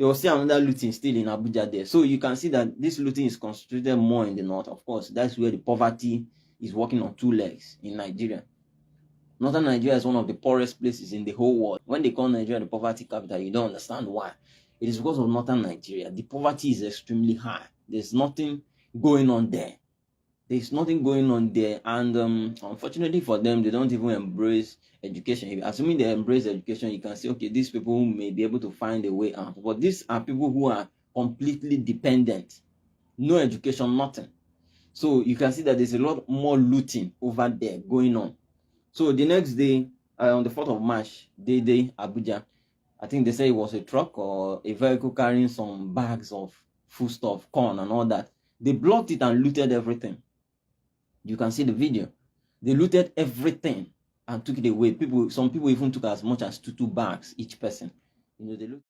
there was still another looting still in Abuja there. So you can see that this looting is concentrated more in the north. Of course, that's where the poverty is working on two legs in Nigeria. Northern Nigeria is one of the poorest places in the whole world. When they call Nigeria the poverty capital, you don't understand why. It is because of Northern Nigeria. The poverty is extremely high. There's nothing going on there. There's nothing going on there, and unfortunately for them, they don't even embrace education. Assuming they embrace education, you can say, okay, these people may be able to find a way out. But these are people who are completely dependent. No education, nothing. So you can see that there's a lot more looting over there going on. So the next day, on the 4th of March, day Abuja, I think they say it was a truck or a vehicle carrying some bags of foodstuff, corn and all that. They blocked it and looted everything. You can see the video. They looted everything and took it away. Some people even took as much as two bags each person. You know, they look.